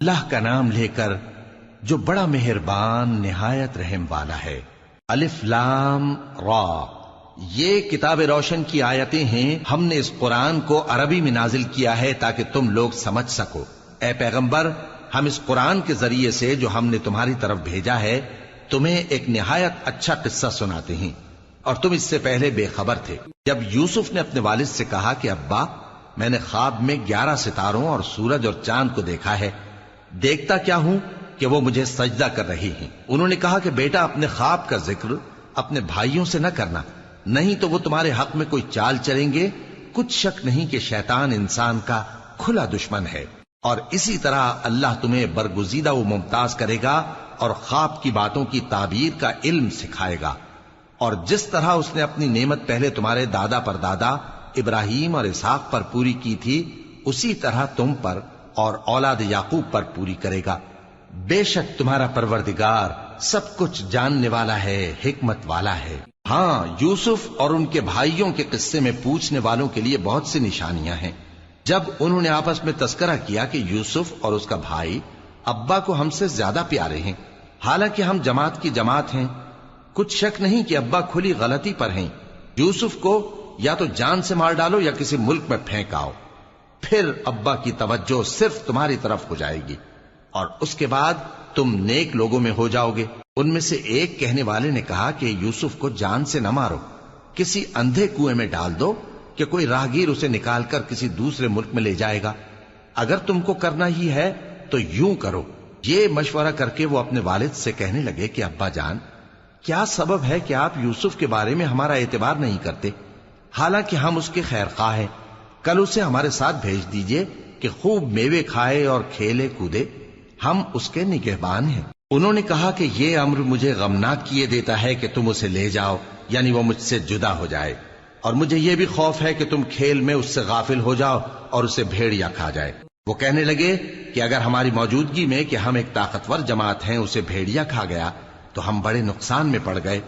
اللہ کا نام لے کر جو بڑا مہربان نہایت رحم والا ہے۔ الف لام را، یہ کتاب روشن کی آیتیں ہیں۔ ہم نے اس قرآن کو عربی میں نازل کیا ہے تاکہ تم لوگ سمجھ سکو۔ اے پیغمبر، ہم اس قرآن کے ذریعے سے جو ہم نے تمہاری طرف بھیجا ہے تمہیں ایک نہایت اچھا قصہ سناتے ہیں، اور تم اس سے پہلے بے خبر تھے۔ جب یوسف نے اپنے والد سے کہا کہ ابا، میں نے خواب میں 11 ستاروں اور سورج اور چاند کو دیکھا ہے، دیکھتا کیا ہوں کہ وہ مجھے سجدہ کر رہی ہیں۔ انہوں نے کہا کہ بیٹا، اپنے خواب کا ذکر اپنے بھائیوں سے نہ کرنا، نہیں تو وہ تمہارے حق میں کوئی چال چلیں گے۔ کچھ شک نہیں کہ شیطان انسان کا کھلا دشمن ہے، اور اسی طرح اللہ تمہیں برگزیدہ و ممتاز کرے گا اور خواب کی باتوں کی تعبیر کا علم سکھائے گا، اور جس طرح اس نے اپنی نعمت پہلے تمہارے دادا پر دادا ابراہیم اور اسحاق پر پوری کی تھی، اسی طرح تم پر اور اولاد یعقوب پر پوری کرے گا۔ بے شک تمہارا پروردگار سب کچھ جاننے والا ہے، حکمت والا ہے۔ ہاں، یوسف اور ان کے بھائیوں کے قصے میں پوچھنے والوں کے لیے بہت سی نشانیاں ہیں۔ جب انہوں نے آپس میں تذکرہ کیا کہ یوسف اور اس کا بھائی ابا کو ہم سے زیادہ پیارے ہیں، حالانکہ ہم جماعت کی جماعت ہیں، کچھ شک نہیں کہ ابا کھلی غلطی پر ہیں۔ یوسف کو یا تو جان سے مار ڈالو یا کسی ملک میں پھینک آؤ، پھر ابا کی توجہ صرف تمہاری طرف ہو جائے گی، اور اس کے بعد تم نیک لوگوں میں ہو جاؤ گے۔ ان میں سے ایک کہنے والے نے کہا کہ یوسف کو جان سے نہ مارو، کسی اندھے کنویں میں ڈال دو کہ کوئی راہگیر اسے نکال کر کسی دوسرے ملک میں لے جائے گا۔ اگر تم کو کرنا ہی ہے تو یوں کرو۔ یہ مشورہ کر کے وہ اپنے والد سے کہنے لگے کہ ابا جان، کیا سبب ہے کہ آپ یوسف کے بارے میں ہمارا اعتبار نہیں کرتے، حالانکہ ہم اس کے خیر خواہ ہیں؟ کل اسے ہمارے ساتھ بھیج دیجئے کہ خوب میوے کھائے اور کھیلے کودے، ہم اس کے نگہبان ہیں۔ انہوں نے کہا کہ یہ امر مجھے غمناک کیے دیتا ہے کہ تم اسے لے جاؤ، یعنی وہ مجھ سے جدا ہو جائے، اور مجھے یہ بھی خوف ہے کہ تم کھیل میں اس سے غافل ہو جاؤ اور اسے بھیڑیا کھا جائے۔ وہ کہنے لگے کہ اگر ہماری موجودگی میں کہ ہم ایک طاقتور جماعت ہیں اسے بھیڑیا کھا گیا تو ہم بڑے نقصان میں پڑ گئے۔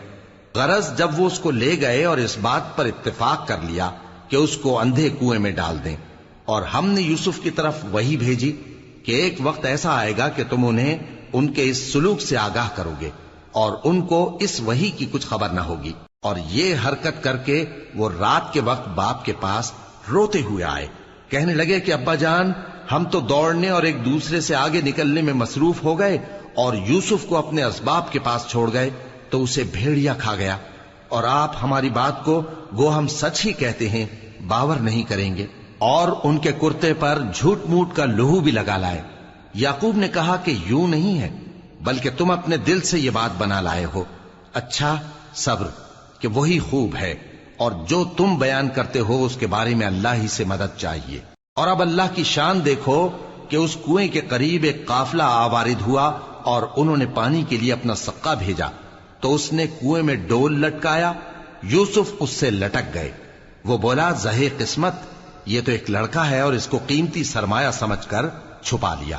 غرض جب وہ اس کو لے گئے اور اس بات پر اتفاق کر لیا کہ اس کو اندھے کنویں میں ڈال دیں، اور ہم نے یوسف کی طرف وحی بھیجی کہ ایک وقت ایسا آئے گا کہ تم انہیں ان کے اس سلوک سے آگاہ کرو گے، اور ان کو اس وحی کی کچھ خبر نہ ہوگی۔ اور یہ حرکت کر کے وہ رات کے وقت باپ کے پاس روتے ہوئے آئے، کہنے لگے کہ ابا جان، ہم تو دوڑنے اور ایک دوسرے سے آگے نکلنے میں مصروف ہو گئے اور یوسف کو اپنے اسباب کے پاس چھوڑ گئے تو اسے بھیڑیا کھا گیا، اور آپ ہماری بات کو گو ہم سچ ہی کہتے ہیں باور نہیں کریں گے۔ اور ان کے کرتے پر جھوٹ موٹ کا لہو بھی لگا لائے۔ یعقوب نے کہا کہ یوں نہیں ہے، بلکہ تم اپنے دل سے یہ بات بنا لائے ہو۔ اچھا، صبر، کہ وہی خوب ہے، اور جو تم بیان کرتے ہو اس کے بارے میں اللہ ہی سے مدد چاہیے۔ اور اب اللہ کی شان دیکھو کہ اس کنویں کے قریب ایک قافلہ آوارد ہوا اور انہوں نے پانی کے لیے اپنا سقا بھیجا، تو اس نے کنویں میں ڈول لٹکایا، یوسف اس سے لٹک گئے۔ وہ بولا، زہے قسمت، یہ تو ایک لڑکا ہے، اور اس کو قیمتی سرمایہ سمجھ کر چھپا لیا۔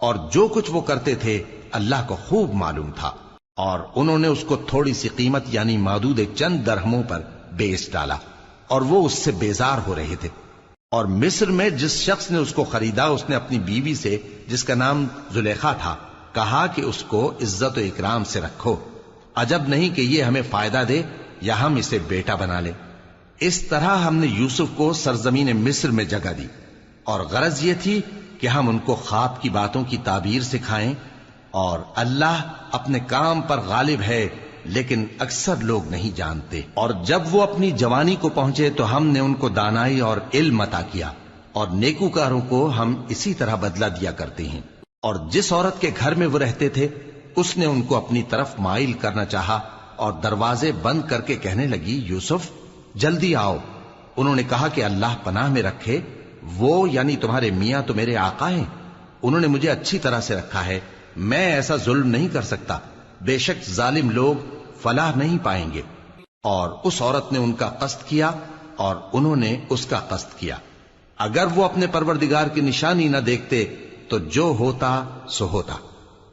اور جو کچھ وہ کرتے تھے اللہ کو خوب معلوم تھا، اور انہوں نے اس کو تھوڑی سی قیمت یعنی مادود چند درہموں پر بیچ ڈالا، اور وہ اس سے بیزار ہو رہے تھے۔ اور مصر میں جس شخص نے اس کو خریدا، اس نے اپنی بیوی سے جس کا نام زلیخا تھا کہا کہ اس کو عزت و اکرام سے رکھو، عجب نہیں کہ یہ ہمیں فائدہ دے یا ہم اسے بیٹا بنا لیں۔ اس طرح ہم نے یوسف کو سرزمین مصر میں جگہ دی، اور غرض یہ تھی کہ ہم ان کو خواب کی باتوں کی تعبیر سکھائیں، اور اللہ اپنے کام پر غالب ہے، لیکن اکثر لوگ نہیں جانتے۔ اور جب وہ اپنی جوانی کو پہنچے تو ہم نے ان کو دانائی اور علم عطا کیا، اور نیکوکاروں کو ہم اسی طرح بدلہ دیا کرتے ہیں۔ اور جس عورت کے گھر میں وہ رہتے تھے اس نے ان کو اپنی طرف مائل کرنا چاہا، اور دروازے بند کر کے کہنے لگی، یوسف جلدی آؤ۔ انہوں نے کہا کہ اللہ پناہ میں رکھے، وہ یعنی تمہارے میاں تو میرے آقا ہیں، انہوں نے مجھے اچھی طرح سے رکھا ہے، میں ایسا ظلم نہیں کر سکتا، بے شک ظالم لوگ فلاح نہیں پائیں گے۔ اور اس عورت نے ان کا قصد کیا اور انہوں نے اس کا قصد کیا۔ اگر وہ اپنے پروردگار کی نشانی نہ دیکھتے تو جو ہوتا سو ہوتا۔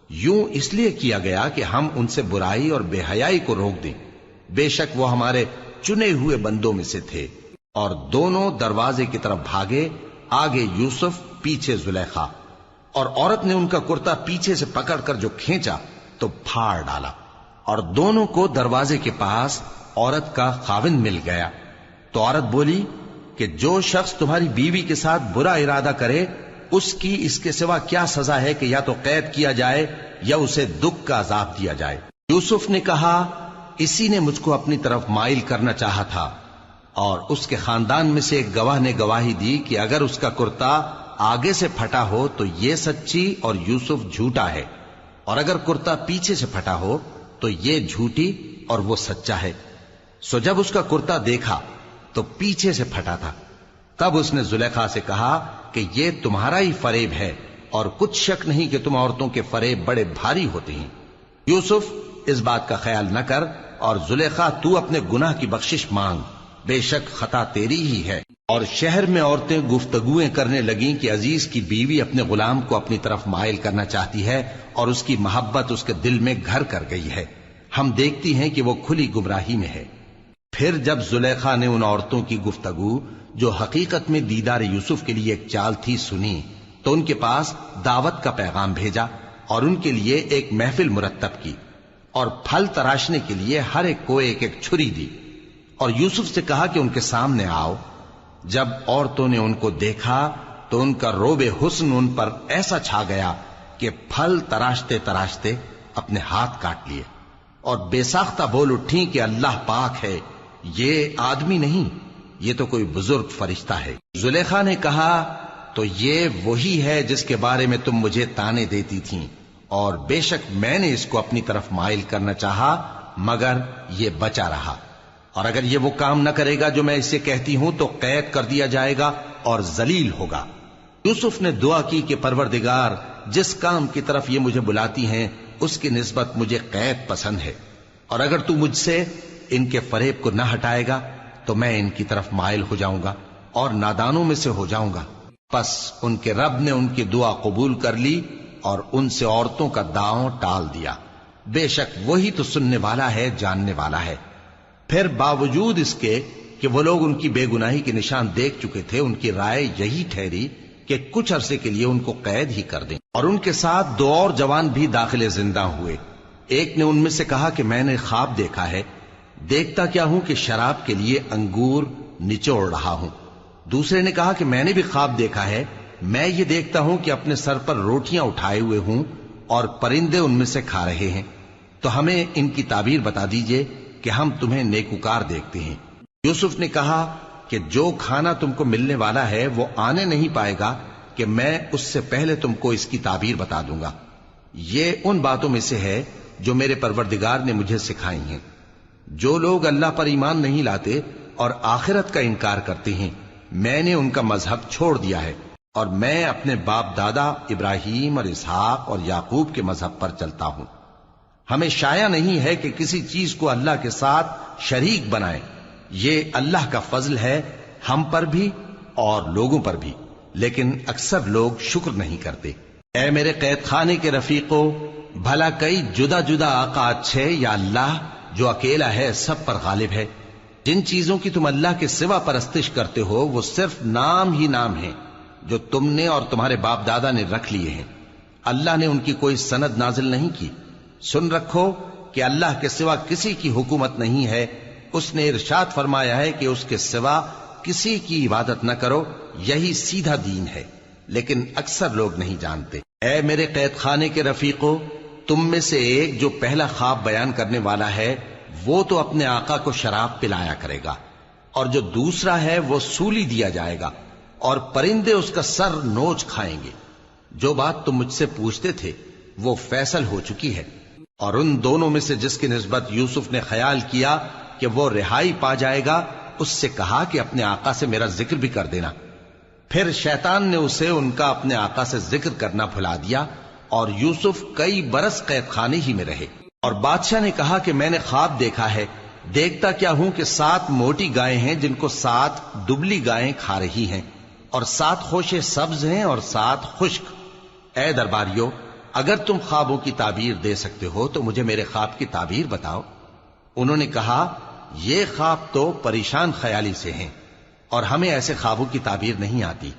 یوں اس لیے کیا گیا کہ ہم ان سے برائی اور بے حیائی کو روک دیں، بے شک وہ ہمارے چنے ہوئے بندوں میں سے تھے۔ اور دونوں دروازے کی طرف بھاگے، آگے یوسف پیچھے زلیخا۔ اور عورت نے ان کا کرتا پیچھے سے پکڑ کر جو کھینچا تو پھاڑ ڈالا، اور دونوں کو دروازے کے پاس عورت کا خاوند مل گیا۔ تو عورت بولی کہ جو شخص تمہاری بیوی کے ساتھ برا ارادہ کرے اس کی اس کے سوا کیا سزا ہے کہ یا تو قید کیا جائے یا اسے دکھ کا عذاب دیا جائے۔ یوسف نے کہا اسی نے مجھ کو اپنی طرف مائل کرنا چاہا تھا، اور اس کے خاندان میں سے ایک گواہ نے گواہی دی کہ اگر اس کا کرتا آگے سے پھٹا ہو تو یہ سچی اور یوسف جھوٹا ہے، اور اگر کرتا پیچھے سے پھٹا ہو تو یہ جھوٹی اور وہ سچا ہے۔ سو جب اس کا کرتا دیکھا تو پیچھے سے پھٹا تھا، تب اس نے زلیخا سے کہا کہ یہ تمہارا ہی فریب ہے، اور کچھ شک نہیں کہ تم عورتوں کے فریب بڑے بھاری ہوتے ہیں۔ یوسف اس بات کا خیال نہ کر، اور زلیخا تو اپنے گناہ کی بخشش مانگ، بے شک خطا تیری ہی ہے۔ اور شہر میں عورتیں گفتگویں کرنے لگیں کہ عزیز کی بیوی اپنے غلام کو اپنی طرف مائل کرنا چاہتی ہے، اور اس کی محبت اس کے دل میں گھر کر گئی ہے، ہم دیکھتی ہیں کہ وہ کھلی گمراہی میں ہے۔ پھر جب زلیخا نے ان عورتوں کی گفتگو جو حقیقت میں دیدار یوسف کے لیے ایک چال تھی سنی، تو ان کے پاس دعوت کا پیغام بھیجا اور ان کے لیے ایک محفل مرتب کی، اور پھل تراشنے کے لیے ہر ایک کو ایک ایک چھری دی، اور یوسف سے کہا کہ ان کے سامنے آؤ۔ جب عورتوں نے ان کو دیکھا تو ان کا روب حسن ان پر ایسا چھا گیا کہ پھل تراشتے تراشتے اپنے ہاتھ کاٹ لیے، اور بے ساختہ بول اٹھیں کہ اللہ پاک ہے، یہ آدمی نہیں، یہ تو کوئی بزرگ فرشتہ ہے۔ زلیخا نے کہا تو یہ وہی ہے جس کے بارے میں تم مجھے تانے دیتی تھیں، اور بے شک میں نے اس کو اپنی طرف مائل کرنا چاہا مگر یہ بچا رہا، اور اگر یہ وہ کام نہ کرے گا جو میں اسے کہتی ہوں تو قید کر دیا جائے گا اور ذلیل ہوگا۔ یوسف نے دعا کی کہ پروردگار جس کام کی طرف یہ مجھے بلاتی ہیں اس کی نسبت مجھے قید پسند ہے، اور اگر تو مجھ سے ان کے فریب کو نہ ہٹائے گا تو میں ان کی طرف مائل ہو جاؤں گا اور نادانوں میں سے ہو جاؤں گا۔ پس ان کے رب نے ان کی دعا قبول کر لی اور ان سے عورتوں کا داؤں ٹال دیا، بے شک وہی تو سننے والا ہے، جاننے والا ہے۔ پھر باوجود اس کے کہ وہ لوگ ان کی بے گناہی کے نشان دیکھ چکے تھے، ان کی رائے یہی ٹھہری کہ کچھ عرصے کے لیے ان کو قید ہی کر دیں، اور ان کے ساتھ دو اور جوان بھی داخل زندہ ہوئے۔ ایک نے ان میں سے کہا کہ میں نے خواب دیکھا ہے، دیکھتا کیا ہوں کہ شراب کے لیے انگور نچوڑ رہا ہوں۔ دوسرے نے کہا کہ میں نے بھی خواب دیکھا ہے، میں یہ دیکھتا ہوں کہ اپنے سر پر روٹیاں اٹھائے ہوئے ہوں اور پرندے ان میں سے کھا رہے ہیں، تو ہمیں ان کی تعبیر بتا دیجئے کہ ہم تمہیں نیکوکار دیکھتے ہیں۔ یوسف نے کہا کہ جو کھانا تم کو ملنے والا ہے وہ آنے نہیں پائے گا کہ میں اس سے پہلے تم کو اس کی تعبیر بتا دوں گا۔ یہ ان باتوں میں سے ہے جو میرے پروردگار نے مجھے سکھائی ہیں۔ جو لوگ اللہ پر ایمان نہیں لاتے اور آخرت کا انکار کرتے ہیں، میں نے ان کا مذہب چھوڑ دیا ہے، اور میں اپنے باپ دادا ابراہیم اور اسحاق اور یعقوب کے مذہب پر چلتا ہوں۔ ہمیں شایع نہیں ہے کہ کسی چیز کو اللہ کے ساتھ شریک بنائیں، یہ اللہ کا فضل ہے ہم پر بھی اور لوگوں پر بھی، لیکن اکثر لوگ شکر نہیں کرتے۔ اے میرے قید خانے کے رفیقو، بھلا کئی جدا جدا آقا اچھے یا اللہ جو اکیلا ہے سب پر غالب ہے؟ جن چیزوں کی تم اللہ کے سوا پرستش کرتے ہو وہ صرف نام ہی نام ہیں جو تم نے اور تمہارے باپ دادا نے رکھ لیے ہیں، اللہ نے ان کی کوئی سند نازل نہیں کی۔ سن رکھو کہ اللہ کے سوا کسی کی حکومت نہیں ہے، اس نے ارشاد فرمایا ہے کہ اس کے سوا کسی کی عبادت نہ کرو، یہی سیدھا دین ہے، لیکن اکثر لوگ نہیں جانتے۔ اے میرے قید خانے کے رفیقو، تم میں سے ایک جو پہلا خواب بیان کرنے والا ہے وہ تو اپنے آقا کو شراب پلایا کرے گا، اور جو دوسرا ہے وہ سولی دیا جائے گا اور پرندے اس کا سر نوچ کھائیں گے۔ جو بات تم مجھ سے پوچھتے تھے وہ فیصل ہو چکی ہے، اور ان دونوں میں سے جس کی نسبت یوسف نے خیال کیا کہ وہ رہائی پا جائے گا اس سے کہا کہ اپنے آقا سے میرا ذکر بھی کر دینا۔ پھر شیطان نے اسے ان کا اپنے آقا سے ذکر کرنا بھلا دیا، اور یوسف کئی برس قید خانے ہی میں رہے۔ اور بادشاہ نے کہا کہ میں نے خواب دیکھا ہے، دیکھتا کیا ہوں کہ 7 موٹی گائیں ہیں جن کو 7 دبلی گائیں کھا رہی ہیں، اور 7 خوشے سبز ہیں اور 7 خشک۔ اے درباریو، اگر تم خوابوں کی تعبیر دے سکتے ہو تو مجھے میرے خواب کی تعبیر بتاؤ۔ انہوں نے کہا یہ خواب تو پریشان خیالی سے ہیں، اور ہمیں ایسے خوابوں کی تعبیر نہیں آتی۔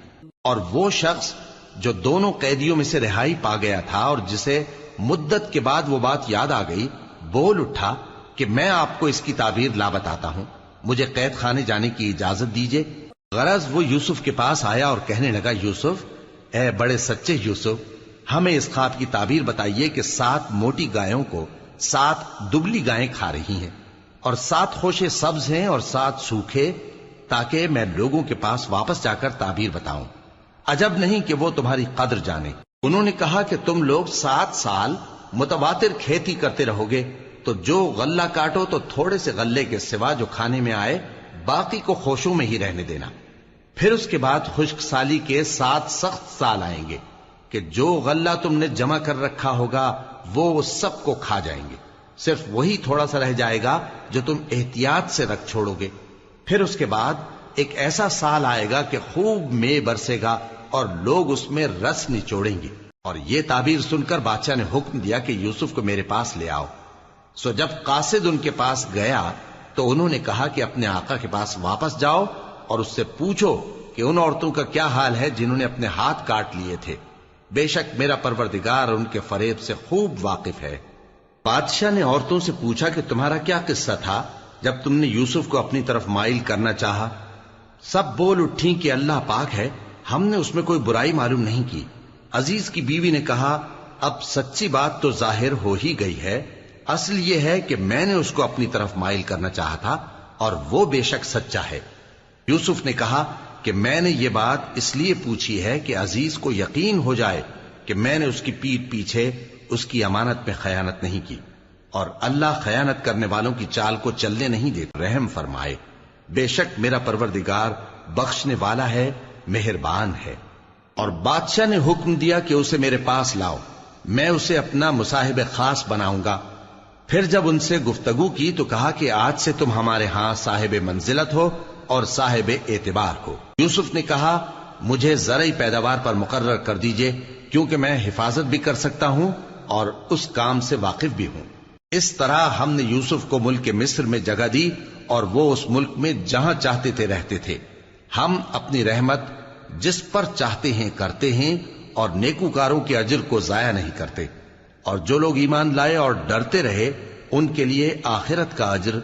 اور وہ شخص جو دونوں قیدیوں میں سے رہائی پا گیا تھا اور جسے مدت کے بعد وہ بات یاد آ گئی، بول اٹھا کہ میں آپ کو اس کی تعبیر لا بتاتا ہوں، مجھے قید خانے جانے کی اجازت دیجیے۔ غرض وہ یوسف کے پاس آیا اور کہنے لگا، یوسف، اے بڑے سچے یوسف، ہمیں اس خواب کی تعبیر بتائیے کہ 7 موٹی گایوں کو 7 دبلی گائیں کھا رہی ہیں، اور 7 خوشے سبز ہیں اور 7 سوکھے، تاکہ میں لوگوں کے پاس واپس جا کر تعبیر بتاؤں۔ عجب نہیں کہ وہ تمہاری قدر جانے۔ انہوں نے کہا کہ تم لوگ 7 سال متواتر کھیتی کرتے رہو گے، تو جو غلہ کاٹو تو تھوڑے سے غلے کے سوا جو کھانے میں آئے باقی کو خوشوں میں ہی رہنے دینا۔ پھر اس کے بعد خشک سالی کے 7 سخت سال آئیں گے کہ جو غلہ تم نے جمع کر رکھا ہوگا وہ سب کو کھا جائیں گے، صرف وہی تھوڑا سا رہ جائے گا جو تم احتیاط سے رکھ چھوڑو گے۔ پھر اس کے بعد ایک ایسا سال آئے گا کہ خوب مے برسے گا اور لوگ اس میں رس نچوڑیں گے۔ اور یہ تعبیر سن کر بادشاہ نے حکم دیا کہ یوسف کو میرے پاس لے آؤ۔ سو جب قاصد ان کے پاس گیا تو انہوں نے کہا کہ اپنے آقا کے پاس واپس جاؤ اور اس سے پوچھو کہ ان عورتوں کا کیا حال ہے جنہوں نے اپنے ہاتھ کاٹ لیے تھے، بے شک میرا پروردگار ان کے فریب سے خوب واقف ہے۔ بادشاہ نے عورتوں سے پوچھا کہ تمہارا کیا قصہ تھا جب تم نے یوسف کو اپنی طرف مائل کرنا چاہا؟ سب بول اٹھیں کہ اللہ پاک ہے، ہم نے اس میں کوئی برائی معلوم نہیں کی۔ عزیز کی بیوی نے کہا، اب سچی بات تو ظاہر ہو ہی گئی ہے، اصل یہ ہے کہ میں نے اس کو اپنی طرف مائل کرنا چاہا تھا اور وہ بے شک سچا ہے۔ یوسف نے کہا کہ میں نے یہ بات اس لیے پوچھی ہے کہ عزیز کو یقین ہو جائے کہ میں نے اس کی پیٹھ پیچھے اس کی امانت میں خیانت نہیں کی، اور اللہ خیانت کرنے والوں کی چال کو چلنے نہیں دیتا۔ رحم فرمائے، بے شک میرا پروردگار بخشنے والا ہے، مہربان ہے۔ اور بادشاہ نے حکم دیا کہ اسے میرے پاس لاؤ، میں اسے اپنا مصاحب خاص بناؤں گا۔ پھر جب ان سے گفتگو کی تو کہا کہ آج سے تم ہمارے ہاں صاحب منزلت ہو اور صاحب اعتبار ہو۔ یوسف نے کہا، مجھے زرعی پیداوار پر مقرر کر دیجئے، کیونکہ میں حفاظت بھی کر سکتا ہوں اور اس کام سے واقف بھی ہوں۔ اس طرح ہم نے یوسف کو ملک مصر میں جگہ دی اور وہ اس ملک میں جہاں چاہتے تھے رہتے تھے۔ ہم اپنی رحمت جس پر چاہتے ہیں کرتے ہیں اور نیکوکاروں کے اجر کو ضائع نہیں کرتے، اور جو لوگ ایمان لائے اور ڈرتے رہے ان کے لیے آخرت کا اجر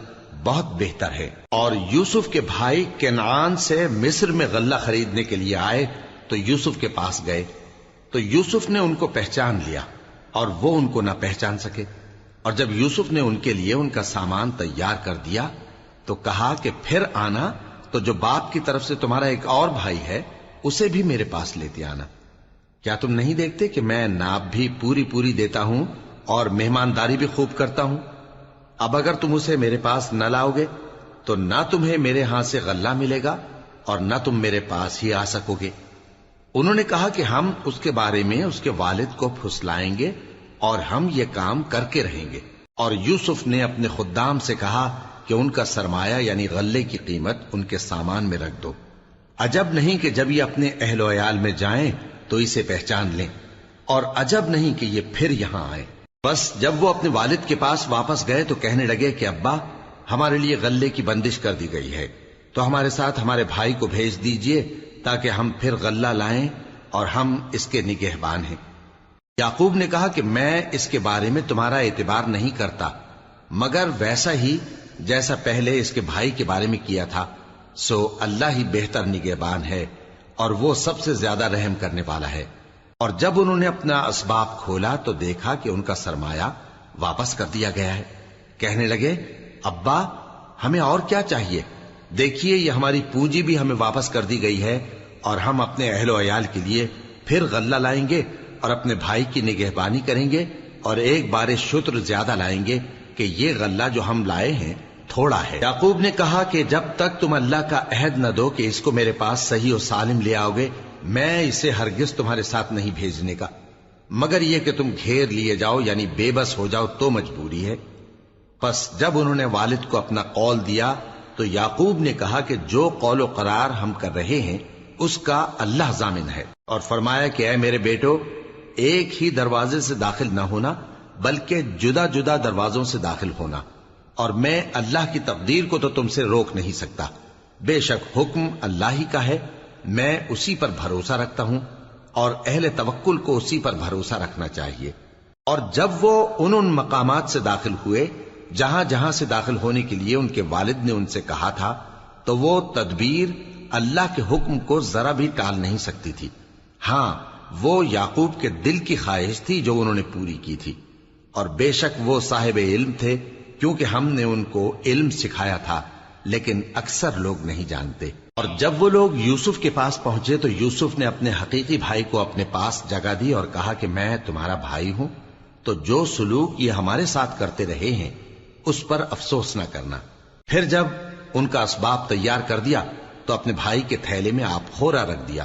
بہت بہتر ہے۔ اور یوسف کے بھائی کنعان سے مصر میں غلہ خریدنے کے لیے آئے تو یوسف کے پاس گئے، تو یوسف نے ان کو پہچان لیا اور وہ ان کو نہ پہچان سکے۔ اور جب یوسف نے ان کے لیے ان کا سامان تیار کر دیا تو کہا کہ پھر آنا تو جو باپ کی طرف سے تمہارا ایک اور بھائی ہے اسے بھی میرے پاس لیتے آنا۔ کیا تم نہیں دیکھتے کہ میں ناب بھی پوری پوری دیتا ہوں اور مہمانداری بھی خوب کرتا ہوں؟ اب اگر تم اسے میرے پاس نہ لاؤ گے تو نہ تمہیں میرے ہاں سے غلہ ملے گا اور نہ تم میرے پاس ہی آ سکو گے۔ انہوں نے کہا کہ ہم اس کے بارے میں اس کے والد کو پھسلائیں گے اور ہم یہ کام کر کے رہیں گے۔ اور یوسف نے اپنے خدام سے کہا کہ ان کا سرمایہ یعنی غلے کی قیمت ان کے سامان میں رکھ دو۔ عجب نہیں کہ جب یہ اپنے اہل و عیال میں جائیں تو اسے پہچان لیں، اور عجب نہیں کہ یہ پھر یہاں آئے۔ بس جب وہ اپنے والد کے پاس واپس گئے تو کہنے لگے کہ ابا، ہمارے لیے غلے کی بندش کر دی گئی ہے، تو ہمارے ساتھ ہمارے بھائی کو بھیج دیجئے تاکہ ہم پھر غلہ لائیں اور ہم اس کے نگہبان ہیں۔ یعقوب نے کہا کہ میں اس کے بارے میں تمہارا اعتبار نہیں کرتا، مگر ویسا ہی جیسا پہلے اس کے بھائی کے بارے میں کیا تھا، سو اللہ ہی بہتر نگہبان ہے اور وہ سب سے زیادہ رحم کرنے والا ہے۔ اور جب انہوں نے اپنا اسباب کھولا تو دیکھا کہ ان کا سرمایہ واپس کر دیا گیا ہے۔ کہنے لگے، ابا ہمیں اور کیا چاہیے؟ دیکھیے یہ ہماری پونجی بھی ہمیں واپس کر دی گئی ہے، اور ہم اپنے اہل و عیال کے لیے پھر غلہ لائیں گے اور اپنے بھائی کی نگہبانی کریں گے، اور ایک بار شتر زیادہ لائیں گے کہ یہ غلہ جو ہم لائے ہیں تھوڑا ہے۔ یعقوب نے کہا کہ جب تک تم اللہ کا عہد نہ دو کہ اس کو میرے پاس صحیح و سالم لے آؤ گے، میں اسے ہرگز تمہارے ساتھ نہیں بھیجنے کا، مگر یہ کہ تم گھیر لیے جاؤ یعنی بے بس ہو جاؤ تو مجبوری ہے۔ پس جب انہوں نے والد کو اپنا قول دیا تو یعقوب نے کہا کہ جو قول و قرار ہم کر رہے ہیں اس کا اللہ ضامن ہے، اور فرمایا کہ اے میرے بیٹو، ایک ہی دروازے سے داخل نہ ہونا بلکہ جدا جدا دروازوں سے داخل ہونا، اور میں اللہ کی تقدیر کو تو تم سے روک نہیں سکتا۔ بے شک حکم اللہ ہی کا ہے، میں اسی پر بھروسہ رکھتا ہوں، اور اہل توکل کو اسی پر بھروسہ رکھنا چاہیے۔ اور جب وہ ان مقامات سے داخل ہوئے جہاں جہاں سے داخل ہونے کے لیے ان کے والد نے ان سے کہا تھا، تو وہ تدبیر اللہ کے حکم کو ذرا بھی ٹال نہیں سکتی تھی۔ ہاں، وہ یعقوب کے دل کی خواہش تھی جو انہوں نے پوری کی تھی، اور بے شک وہ صاحب علم تھے، کیونکہ ہم نے ان کو علم سکھایا تھا، لیکن اکثر لوگ نہیں جانتے۔ اور جب وہ لوگ یوسف کے پاس پہنچے تو یوسف نے اپنے حقیقی بھائی کو اپنے پاس جگہ دی اور کہا کہ میں تمہارا بھائی ہوں، تو جو سلوک یہ ہمارے ساتھ کرتے رہے ہیں اس پر افسوس نہ کرنا۔ پھر جب ان کا اسباب تیار کر دیا تو اپنے بھائی کے تھیلے میں آپ خورا رکھ دیا۔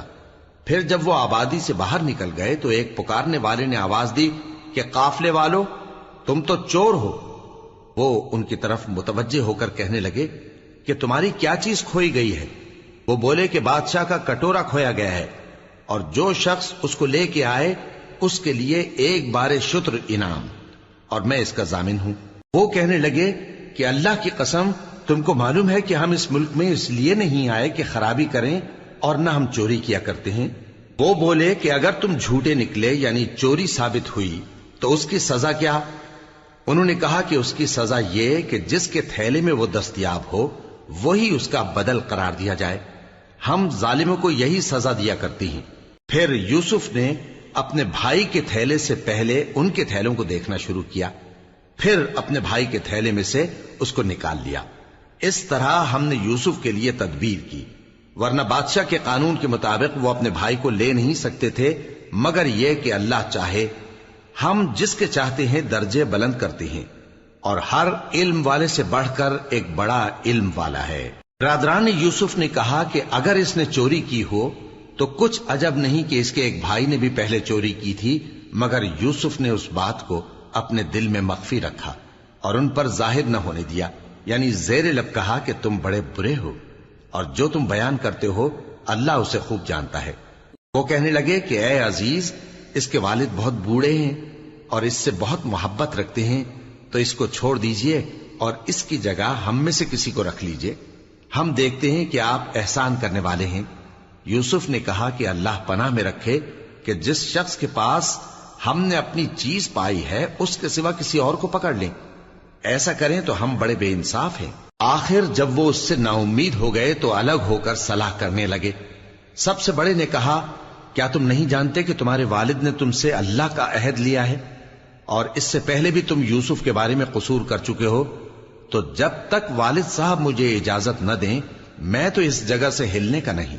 پھر جب وہ آبادی سے باہر نکل گئے تو ایک پکارنے والے نے آواز دی کہ قافلے والو، تم تو چور ہو۔ وہ ان کی طرف متوجہ ہو کر کہنے لگے کہ تمہاری کیا چیز کھوئی گئی ہے؟ وہ بولے کہ بادشاہ کا کٹورا کھویا گیا ہے، اور جو شخص اس کو لے کے آئے اس کے لیے ایک بار شتر انعام، اور میں اس کا ضامن ہوں۔ وہ کہنے لگے کہ اللہ کی قسم، تم کو معلوم ہے کہ ہم اس ملک میں اس لیے نہیں آئے کہ خرابی کریں اور نہ ہم چوری کیا کرتے ہیں۔ وہ بولے کہ اگر تم جھوٹے نکلے یعنی چوری ثابت ہوئی تو اس کی سزا کیا؟ انہوں نے کہا کہ اس کی سزا یہ کہ جس کے تھیلے میں وہ دستیاب ہو وہی اس کا بدل قرار دیا جائے۔ ہم ظالموں کو یہی سزا دیا کرتی ہیں۔ پھر یوسف نے اپنے بھائی کے تھیلے سے پہلے ان کے تھیلوں کو دیکھنا شروع کیا، پھر اپنے بھائی کے تھیلے میں سے اس کو نکال لیا۔ اس طرح ہم نے یوسف کے لیے تدبیر کی، ورنہ بادشاہ کے قانون کے مطابق وہ اپنے بھائی کو لے نہیں سکتے تھے مگر یہ کہ اللہ چاہے۔ ہم جس کے چاہتے ہیں درجے بلند کرتے ہیں، اور ہر علم والے سے بڑھ کر ایک بڑا علم والا ہے۔ برادران یوسف نے کہا کہ اگر اس نے چوری کی ہو تو کچھ عجب نہیں کہ اس کے ایک بھائی نے بھی پہلے چوری کی تھی، مگر یوسف نے اس بات کو اپنے دل میں مخفی رکھا اور ان پر ظاہر نہ ہونے دیا، یعنی زیر لب کہا کہ تم بڑے برے ہو، اور جو تم بیان کرتے ہو اللہ اسے خوب جانتا ہے۔ وہ کہنے لگے کہ اے عزیز، اس کے والد بہت بوڑھے ہیں اور اس سے بہت محبت رکھتے ہیں، تو اس کو چھوڑ دیجئے اور اس کی جگہ ہم میں سے کسی کو رکھ لیجئے، ہم دیکھتے ہیں کہ آپ احسان کرنے والے ہیں۔ یوسف نے کہا کہ اللہ پناہ میں رکھے کہ جس شخص کے پاس ہم نے اپنی چیز پائی ہے اس کے سوا کسی اور کو پکڑ لیں، ایسا کریں تو ہم بڑے بے انصاف ہیں۔ آخر جب وہ اس سے نا امید ہو گئے تو الگ ہو کر صلاح کرنے لگے۔ سب سے بڑے نے کہا، کیا تم نہیں جانتے کہ تمہارے والد نے تم سے اللہ کا عہد لیا ہے، اور اس سے پہلے بھی تم یوسف کے بارے میں قصور کر چکے ہو؟ تو جب تک والد صاحب مجھے اجازت نہ دیں میں تو اس جگہ سے ہلنے کا نہیں،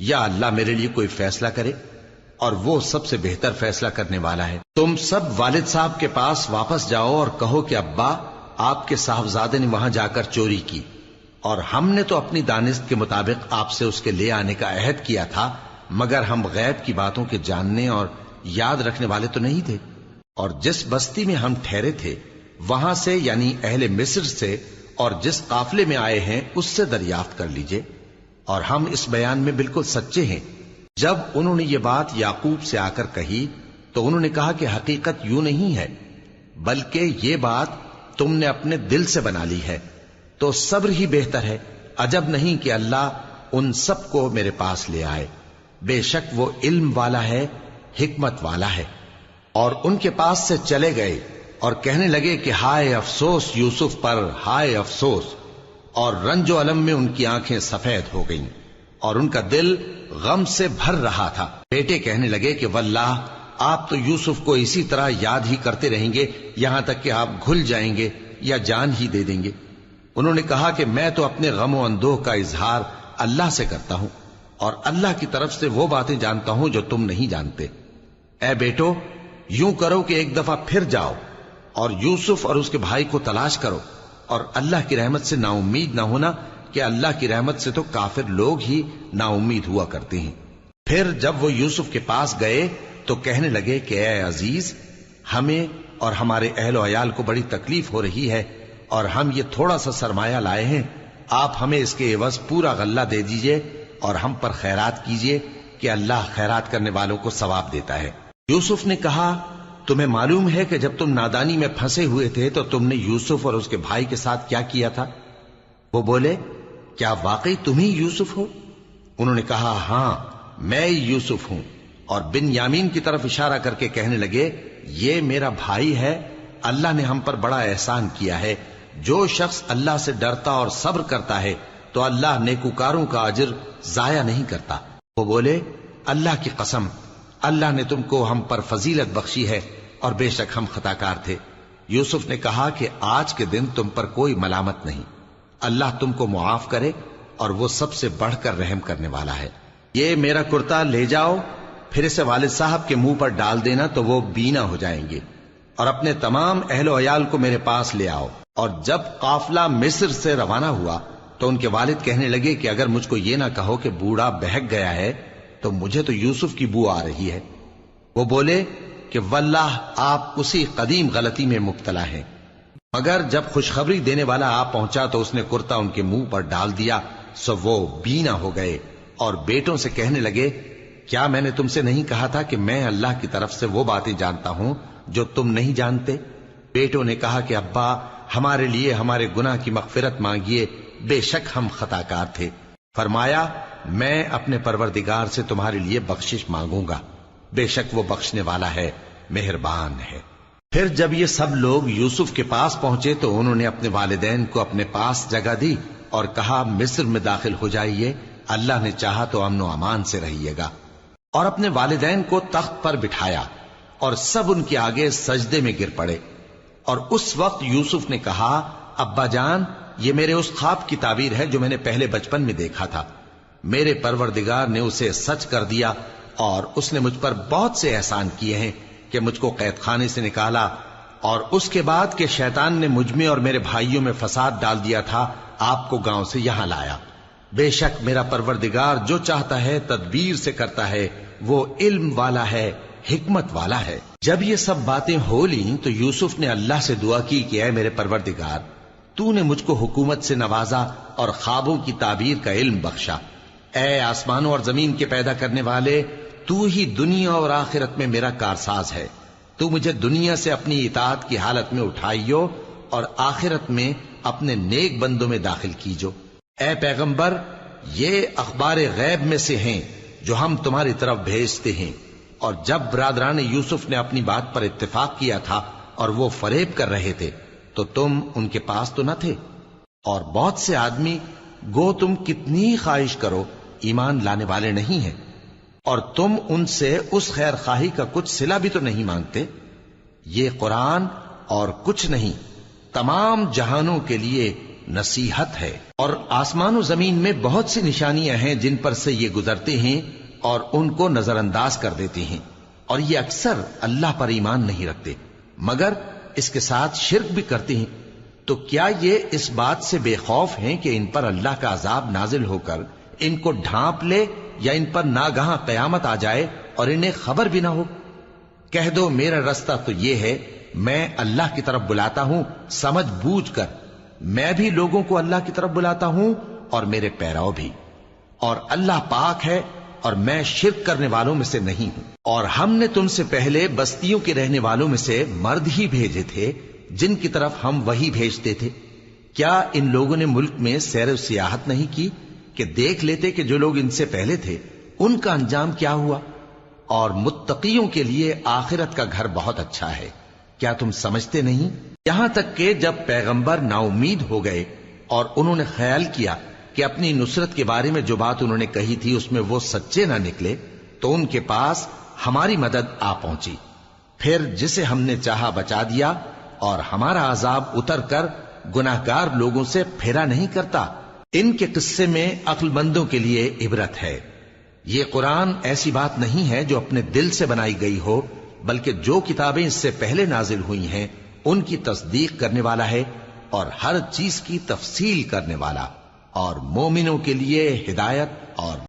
یا اللہ میرے لیے کوئی فیصلہ کرے، اور وہ سب سے بہتر فیصلہ کرنے والا ہے۔ تم سب والد صاحب کے پاس واپس جاؤ اور کہو کہ ابا، آپ کے صاحبزادے نے وہاں جا کر چوری کی، اور ہم نے تو اپنی دانست کے مطابق آپ سے اس کے لے آنے کا عہد کیا تھا، مگر ہم غیب کی باتوں کے جاننے اور یاد رکھنے والے تو نہیں تھے، اور جس بستی میں ہم ٹھہرے تھے وہاں سے یعنی اہل مصر سے اور جس قافلے میں آئے ہیں اس سے دریافت کر لیجئے، اور ہم اس بیان میں بالکل سچے ہیں۔ جب انہوں نے یہ بات یعقوب سے آ کر کہی تو انہوں نے کہا کہ حقیقت یوں نہیں ہے، بلکہ یہ بات تم نے اپنے دل سے بنا لی ہے، تو صبر ہی بہتر ہے۔ عجب نہیں کہ اللہ ان سب کو میرے پاس لے آئے، بے شک وہ علم والا ہے، حکمت والا ہے۔ اور ان کے پاس سے چلے گئے اور کہنے لگے کہ ہائے افسوس یوسف پر، ہائے افسوس، اور رنج و الم میں ان کی آنکھیں سفید ہو گئیں اور ان کا دل غم سے بھر رہا تھا۔ بیٹے کہنے لگے کہ واللہ آپ تو یوسف کو اسی طرح یاد ہی کرتے رہیں گے یہاں تک کہ آپ گھل جائیں گے یا جان ہی دے دیں گے۔ انہوں نے کہا کہ میں تو اپنے غم و اندوہ کا اظہار اللہ سے کرتا ہوں، اور اللہ کی طرف سے وہ باتیں جانتا ہوں جو تم نہیں جانتے۔ اے بیٹو، یوں کرو کہ ایک دفعہ پھر جاؤ اور یوسف اور اس کے بھائی کو تلاش کرو، اور اللہ کی رحمت سے نا امید نہ ہونا کہ اللہ کی رحمت سے تو کافر لوگ ہی نا امید ہوا کرتے ہیں۔ پھر جب وہ یوسف کے پاس گئے تو کہنے لگے کہ اے عزیز، ہمیں اور ہمارے اہل و عیال کو بڑی تکلیف ہو رہی ہے، اور ہم یہ تھوڑا سا سرمایہ لائے ہیں، آپ ہمیں اس کے عوض پورا غلہ دے دیجئے اور ہم پر خیرات کیجئے کہ اللہ خیرات کرنے والوں کو ثواب دیتا ہے۔ یوسف نے کہا، تمہیں معلوم ہے کہ جب تم نادانی میں پھنسے ہوئے تھے تو تم نے یوسف اور اس کے بھائی کے ساتھ کیا کیا تھا؟ وہ بولے، کیا واقعی تم ہی یوسف ہو؟ انہوں نے کہا، ہاں میں یوسف ہوں، اور بن یامین کی طرف اشارہ کر کے کہنے لگے یہ میرا بھائی ہے، اللہ نے ہم پر بڑا احسان کیا ہے۔ جو شخص اللہ سے ڈرتا اور صبر کرتا ہے تو اللہ نیکوکاروں کا اجر ضائع نہیں کرتا۔ وہ بولے اللہ کی قسم، اللہ نے تم کو ہم پر فضیلت بخشی ہے اور بے شک ہم خطاکار تھے۔ یوسف نے کہا کہ آج کے دن تم پر کوئی ملامت نہیں، اللہ تم کو معاف کرے اور وہ سب سے بڑھ کر رحم کرنے والا ہے۔ یہ میرا کرتا لے جاؤ، پھر اسے والد صاحب کے منہ پر ڈال دینا تو وہ بینا ہو جائیں گے، اور اپنے تمام اہل و عیال کو میرے پاس لے آؤ۔ اور جب قافلہ مصر سے روانہ ہوا تو ان کے والد کہنے لگے کہ اگر مجھ کو یہ نہ کہو کہ بوڑھا بہک گیا ہے تو مجھے تو یوسف کی بو آ رہی ہے۔ وہ بولے کہ واللہ آپ اسی قدیم غلطی میں مبتلا ہیں۔ مگر جب خوشخبری دینے والا آپ پہنچا تو اس نے کرتا ان کے منہ پر ڈال دیا، سو وہ بینا ہو گئے اور بیٹوں سے کہنے لگے کیا میں نے تم سے نہیں کہا تھا کہ میں اللہ کی طرف سے وہ باتیں جانتا ہوں جو تم نہیں جانتے؟ بیٹوں نے کہا کہ ابا ہمارے لیے ہمارے گناہ کی مغفرت مانگیے، بے شک ہم خطاکار تھے۔ فرمایا میں اپنے پروردگار سے تمہارے لیے بخشش مانگوں گا، بے شک وہ بخشنے والا ہے، مہربان ہے۔ پھر جب یہ سب لوگ یوسف کے پاس پہنچے تو انہوں نے اپنے والدین کو اپنے پاس جگہ دی اور کہا مصر میں داخل ہو جائیے، اللہ نے چاہا تو امن و امان سے رہیے گا۔ اور اپنے والدین کو تخت پر بٹھایا اور سب ان کے آگے سجدے میں گر پڑے۔ اور اس وقت یوسف نے کہا ابا جان، یہ میرے اس خواب کی تعبیر ہے جو میں نے پہلے بچپن میں دیکھا تھا، میرے پروردگار نے اسے سچ کر دیا اور اس نے مجھ پر بہت سے احسان کیے ہیں کہ مجھ کو قید خانے سے نکالا، اور اس کے بعد کہ شیطان نے مجھ میں اور میرے بھائیوں میں فساد ڈال دیا تھا آپ کو گاؤں سے یہاں لایا۔ بے شک میرا پروردگار جو چاہتا ہے تدبیر سے کرتا ہے، وہ علم والا ہے، حکمت والا ہے۔ جب یہ سب باتیں ہو لیں تو یوسف نے اللہ سے دعا کی کہ اے میرے پروردگار، تو نے مجھ کو حکومت سے نوازا اور خوابوں کی تعبیر کا علم بخشا۔ اے آسمانوں اور زمین کے پیدا کرنے والے، تو ہی دنیا اور آخرت میں میرا کارساز ہے، تو مجھے دنیا سے اپنی اطاعت کی حالت میں اٹھائیو اور آخرت میں اپنے نیک بندوں میں داخل کیجو۔ اے پیغمبر، یہ اخبار غیب میں سے ہیں جو ہم تمہاری طرف بھیجتے ہیں۔ اور جب برادران یوسف نے اپنی بات پر اتفاق کیا تھا اور وہ فریب کر رہے تھے تو تم ان کے پاس تو نہ تھے، اور بہت سے آدمی گو تم کتنی خواہش کرو ایمان لانے والے نہیں ہیں، اور تم ان سے اس خیر خواہی کا کچھ صلہ بھی تو نہیں مانگتے۔ یہ قرآن اور کچھ نہیں تمام جہانوں کے لیے نصیحت ہے، اور آسمان و زمین میں بہت سی نشانیاں ہیں جن پر سے یہ گزرتے ہیں اور ان کو نظر انداز کر دیتے ہیں، اور یہ اکثر اللہ پر ایمان نہیں رکھتے مگر اس کے ساتھ شرک بھی کرتے ہیں۔ تو کیا یہ اس بات سے بے خوف ہیں کہ ان پر اللہ کا عذاب نازل ہو کر ان کو ڈھانپ لے، یا ان پر ناگہاں قیامت آ جائے اور انہیں خبر بھی نہ ہو؟ کہہ دو میرا رستہ تو یہ ہے، میں اللہ کی طرف بلاتا ہوں سمجھ بوجھ کر، میں بھی لوگوں کو اللہ کی طرف بلاتا ہوں اور میرے پیرو بھی، اور اللہ پاک ہے اور میں شرک کرنے والوں میں سے نہیں ہوں۔ اور ہم نے تم سے پہلے بستیوں کے رہنے والوں میں سے مرد ہی بھیجے تھے جن کی طرف ہم وہی بھیجتے تھے۔ کیا ان لوگوں نے ملک میں سیر و سیاحت نہیں کی کہ دیکھ لیتے کہ جو لوگ ان سے پہلے تھے ان کا انجام کیا ہوا؟ اور متقیوں کے لیے آخرت کا گھر بہت اچھا ہے، کیا تم سمجھتے نہیں؟ یہاں تک کہ جب پیغمبر نا امید ہو گئے اور انہوں نے خیال کیا کہ اپنی نصرت کے بارے میں جو بات انہوں نے کہی تھی اس میں وہ سچے نہ نکلے، تو ان کے پاس ہماری مدد آ پہنچی، پھر جسے ہم نے چاہا بچا دیا، اور ہمارا عذاب اتر کر گناہگار لوگوں سے پھیرا نہیں کرتا۔ ان کے قصے میں عقل مندوں کے لیے عبرت ہے۔ یہ قرآن ایسی بات نہیں ہے جو اپنے دل سے بنائی گئی ہو، بلکہ جو کتابیں اس سے پہلے نازل ہوئی ہیں ان کی تصدیق کرنے والا ہے اور ہر چیز کی تفصیل کرنے والا، اور مومنوں کے لیے ہدایت اور